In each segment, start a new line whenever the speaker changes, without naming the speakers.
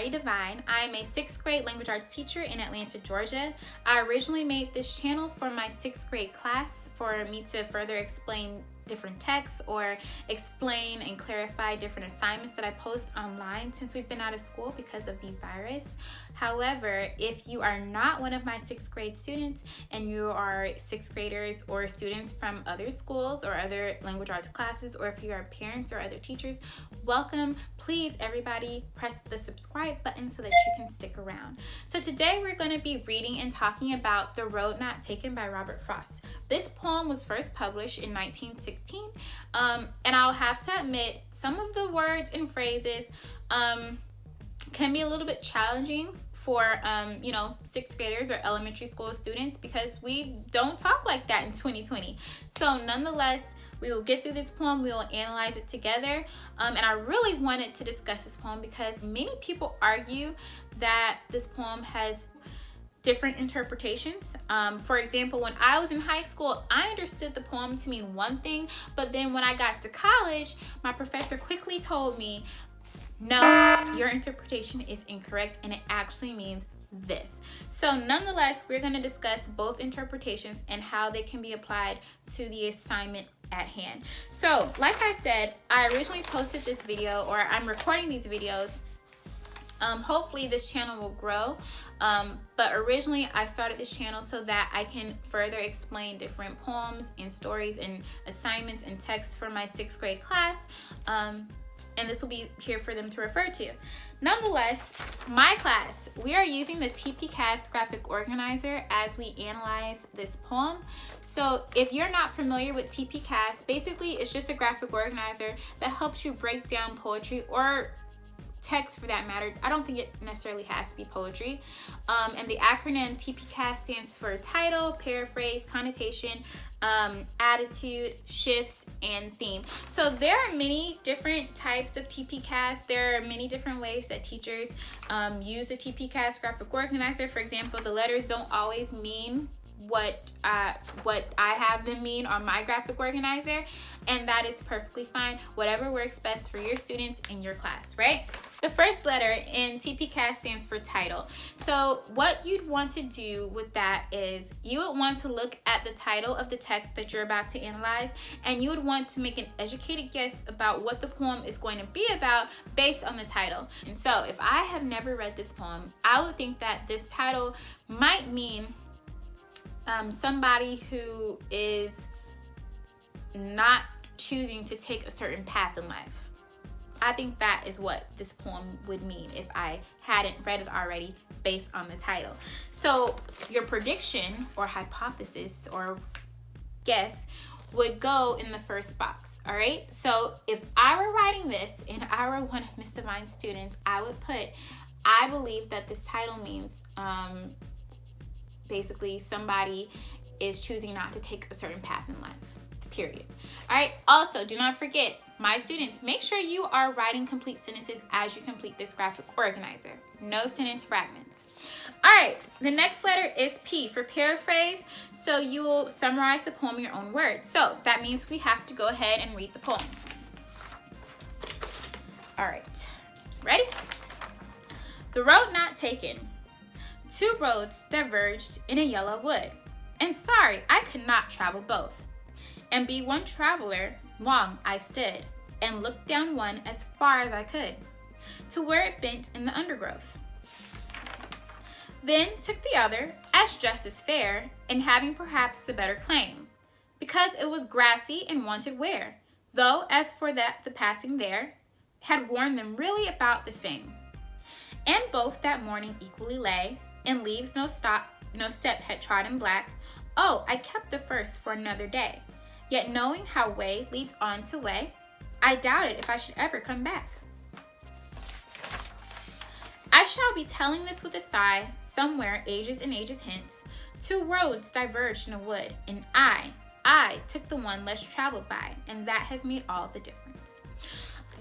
Amari Devine. I am a 6th grade language arts teacher in Atlanta, Georgia. I originally made this channel for my 6th grade class for me to further explain different texts or explain and clarify different assignments that I post online since we've been out of school because of the virus. However, if you are not one of my 6th grade students and you are 6th graders or students from other schools or other language arts classes, or if you are parents or other teachers, welcome. Please, everybody, press the subscribe button so that you can stick around. So today we're going to be reading and talking about The Road Not Taken by Robert Frost. This poem was first published in 1916, and I'll have to admit some of the words and phrases can be a little bit challenging for 6th graders or elementary school students because we don't talk like that in 2020. So nonetheless, we will get through this poem, we will analyze it together, and I really wanted to discuss this poem because many people argue that this poem has different interpretations. For example, when I was in high school, I understood the poem to mean one thing, but then when I got to college, my professor quickly told me, no, your interpretation is incorrect and it actually means this. So nonetheless, we're going to discuss both interpretations and how they can be applied to the assignment at hand. So like I said, I originally posted this video, or I'm recording these videos. Hopefully this channel will grow, but originally I started this channel so that I can further explain different poems and stories and assignments and texts for my 6th grade class, and this will be here for them to refer to. Nonetheless, my class, we are using the TPCAST graphic organizer as we analyze this poem. So if you're not familiar with TPCAST, basically it's just a graphic organizer that helps you break down poetry or text for that matter. I don't think it necessarily has to be poetry. And the acronym TPCAST stands for title, paraphrase, connotation, attitude, shifts, and theme. So there are many different types of TPCAST. There are many different ways that teachers use the TPCAST graphic organizer. For example, the letters don't always mean what I have them mean on my graphic organizer, and that is perfectly fine. Whatever works best for your students in your class, right? The first letter in TPCAST stands for title. So what you'd want to do with that is you would want to look at the title of the text that you're about to analyze, and you would want to make an educated guess about what the poem is going to be about based on the title. And so if I have never read this poem, I would think that this title might mean somebody who is not choosing to take a certain path in life. I think that is what this poem would mean if I hadn't read it already based on the title. So your prediction or hypothesis or guess would go in the first box, all right? So if I were writing this and I were one of Miss Divine's students, I would put, I believe that this title means basically somebody is choosing not to take a certain path in life, period. All right, also do not forget, my students, make sure you are writing complete sentences as you complete this graphic organizer. No sentence fragments. All right, the next letter is P for paraphrase. So you will summarize the poem in your own words. So that means we have to go ahead and read the poem. All right, ready? The road not taken. 2 roads diverged in a yellow wood, and sorry I could not travel both. And be one traveler, long I stood, and looked down one as far as I could, to where it bent in the undergrowth. Then took the other, as just as fair, and having perhaps the better claim, because it was grassy and wanted wear, though as for that the passing there, had worn them really about the same. And both that morning equally lay, and leaves no step had trodden black. Oh, I kept the first for another day, yet knowing how way leads on to way, I doubted if I should ever come back. I shall be telling this with a sigh, somewhere ages and ages hence, 2 roads diverged in a wood, and I took the one less traveled by, and that has made all the difference.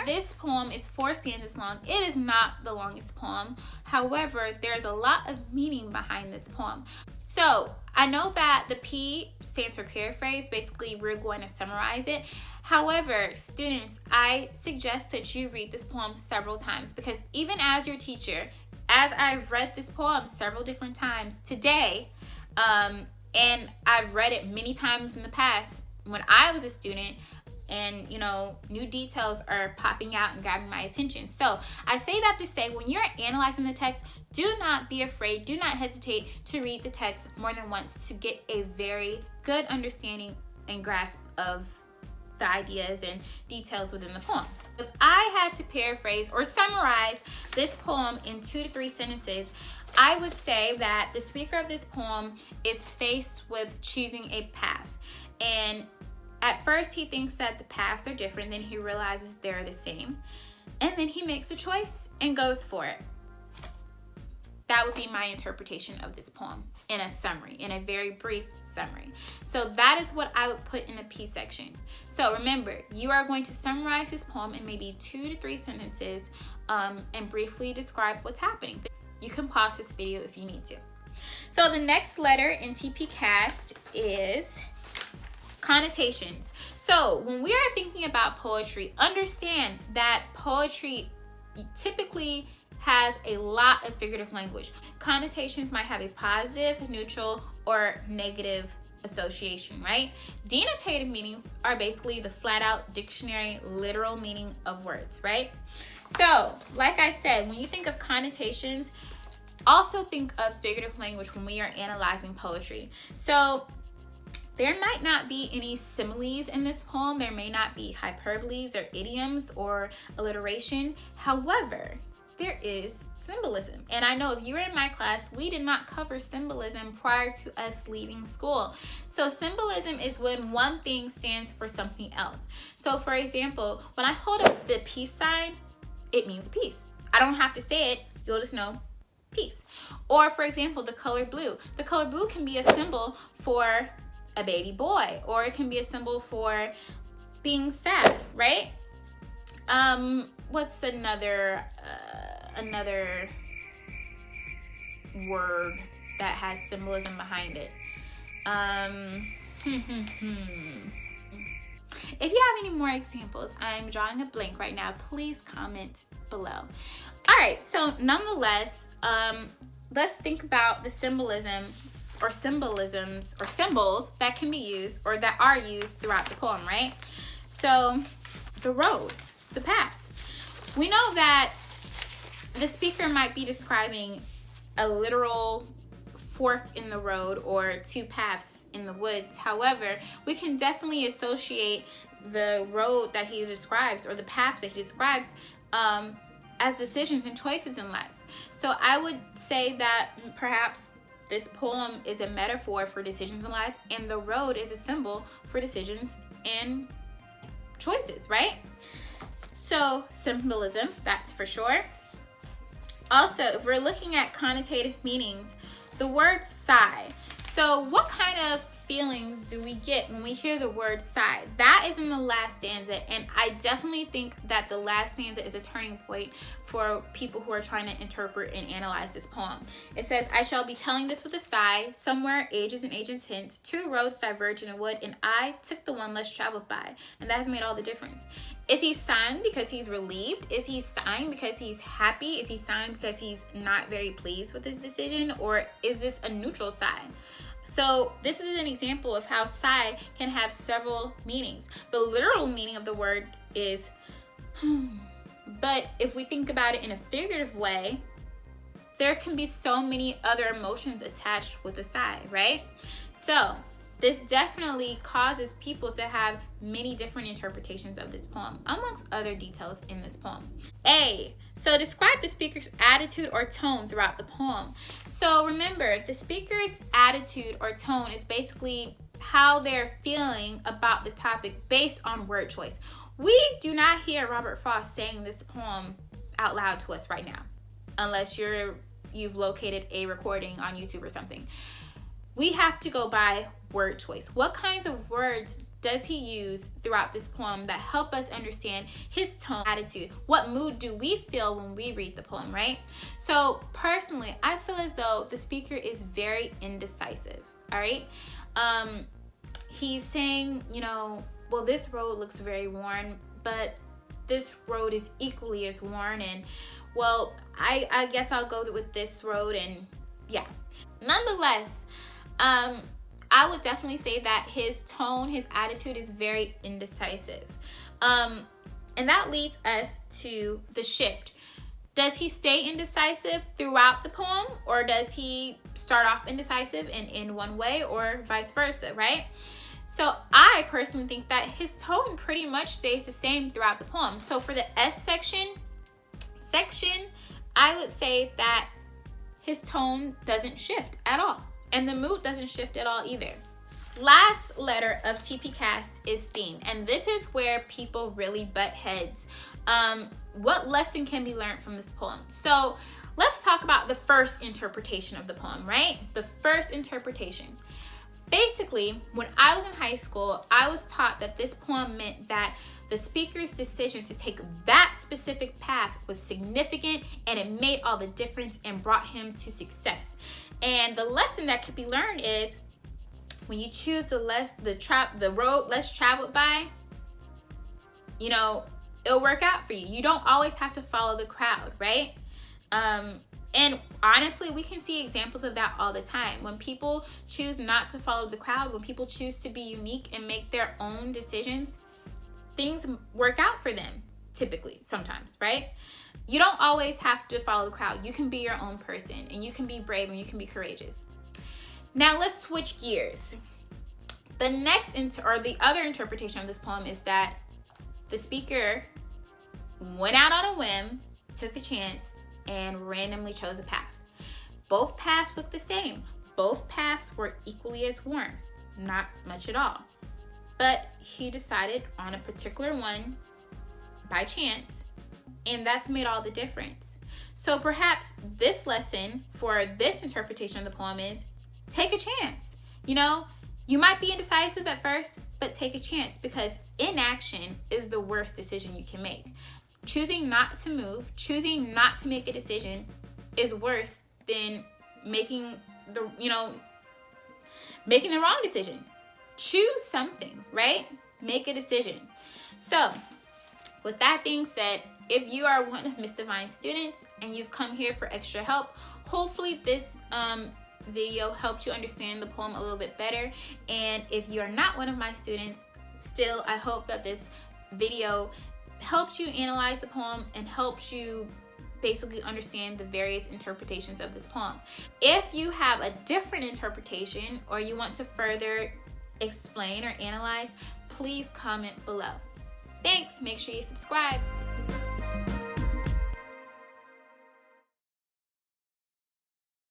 This poem is 4 stanzas long. It is not the longest poem. However, there's a lot of meaning behind this poem. So I know that the P stands for paraphrase. Basically, we're going to summarize it. However, students, I suggest that you read this poem several times, because even as your teacher, as I've read this poem several different times today, and I've read it many times in the past when I was a student, and new details are popping out and grabbing my attention. So I say that to say, when you're analyzing the text, do not be afraid, do not hesitate to read the text more than once to get a very good understanding and grasp of the ideas and details within the poem. If I had to paraphrase or summarize this poem in 2 to 3 sentences, I would say that the speaker of this poem is faced with choosing a path. And at first he thinks that the paths are different, then he realizes they're the same. And then he makes a choice and goes for it. That would be my interpretation of this poem in a summary, in a very brief summary. So that is what I would put in the P section. So remember, you are going to summarize this poem in maybe 2 to 3 sentences and briefly describe what's happening. You can pause this video if you need to. So the next letter in TPCAST is connotations. So when we are thinking about poetry, understand that poetry typically has a lot of figurative language. Connotations might have a positive, neutral, or negative association, right? Denotative meanings are basically the flat out dictionary literal meaning of words, right? So, like I said, when you think of connotations, also think of figurative language when we are analyzing poetry. So, there might not be any similes in this poem. There may not be hyperboles or idioms or alliteration. However, there is symbolism. And I know if you were in my class, we did not cover symbolism prior to us leaving school. So symbolism is when one thing stands for something else. So for example, when I hold up the peace sign, it means peace. I don't have to say it, you'll just know peace. Or for example, the color blue. The color blue can be a symbol for a baby boy, or it can be a symbol for being sad, right? What's another word that has symbolism behind it? If you have any more examples, I'm drawing a blank right now. Please comment below. All right, so nonetheless, let's think about the symbolism or symbolisms or symbols that can be used or that are used throughout the poem, right? So the road, the path. We know that the speaker might be describing a literal fork in the road or 2 paths in the woods. However, we can definitely associate the road that he describes or the paths that he describes as decisions and choices in life. So I would say that perhaps this poem is a metaphor for decisions in life, and the road is a symbol for decisions and choices, right? So symbolism, that's for sure. Also, if we're looking at connotative meanings, the word sigh. So what kind of feelings do we get when we hear the word sigh? That is in the last stanza, and I definitely think that the last stanza is a turning point for people who are trying to interpret and analyze this poem. It says, I shall be telling this with a sigh, somewhere ages and ages hence, 2 roads diverge in a wood, and I took the one less traveled by. And that has made all the difference. Is he sighing because he's relieved? Is he sighing because he's happy? Is he sighing because he's not very pleased with his decision? Or is this a neutral sigh? So this is an example of how sigh can have several meanings. The literal meaning of the word is but if we think about it in a figurative way, there can be so many other emotions attached with a sigh, right? So this definitely causes people to have many different interpretations of this poem, amongst other details in this poem. A, so describe the speaker's attitude or tone throughout the poem. So remember, the speaker's attitude or tone is basically how they're feeling about the topic based on word choice. We do not hear Robert Frost saying this poem out loud to us right now, unless you've located a recording on YouTube or something. We have to go by word choice. What kinds of words does he use throughout this poem that help us understand his tone, attitude? What mood do we feel when we read the poem, right? So personally, I feel as though the speaker is very indecisive, all right? He's saying, you know, well, this road looks very worn, but this road is equally as worn, and well, I guess I'll go with this road, and yeah. Nonetheless, I would definitely say that his tone, his attitude is very indecisive. And that leads us to the shift. Does he stay indecisive throughout the poem, or does he start off indecisive and end one way, or vice versa, right? So I personally think that his tone pretty much stays the same throughout the poem. So for the S section, I would say that his tone doesn't shift at all. And the mood doesn't shift at all either. Last letter of TPCAST is theme. And this is where people really butt heads. What lesson can be learned from this poem? So let's talk about the first interpretation of the poem, right? The first interpretation. Basically, when I was in high school, I was taught that this poem meant that the speaker's decision to take that specific path was significant, and it made all the difference and brought him to success. And the lesson that could be learned is when you choose the road less traveled by, you know, it'll work out for you. You don't always have to follow the crowd, right? And honestly, we can see examples of that all the time. When people choose not to follow the crowd, when people choose to be unique and make their own decisions, things work out for them, typically, sometimes, right? You don't always have to follow the crowd. You can be your own person, and you can be brave, and you can be courageous. Now let's switch gears. The next the other interpretation of this poem is that the speaker went out on a whim, took a chance, and randomly chose a path. Both paths look the same. Both paths were equally as worn, not much at all. But he decided on a particular one by chance, and that's made all the difference. So perhaps this lesson for this interpretation of the poem is take a chance. You know, you might be indecisive at first, but take a chance, because inaction is the worst decision you can make. Choosing not to move, choosing not to make a decision is worse than making the wrong decision. Choose something, right? Make a decision. So, with that being said, if you are one of Miss Divine's students and you've come here for extra help, hopefully this video helped you understand the poem a little bit better. And if you are not one of my students, still, I hope that this video helped you analyze the poem and helps you basically understand the various interpretations of this poem. If you have a different interpretation, or you want to further explain or analyze, please comment below. Thanks. Make sure you subscribe.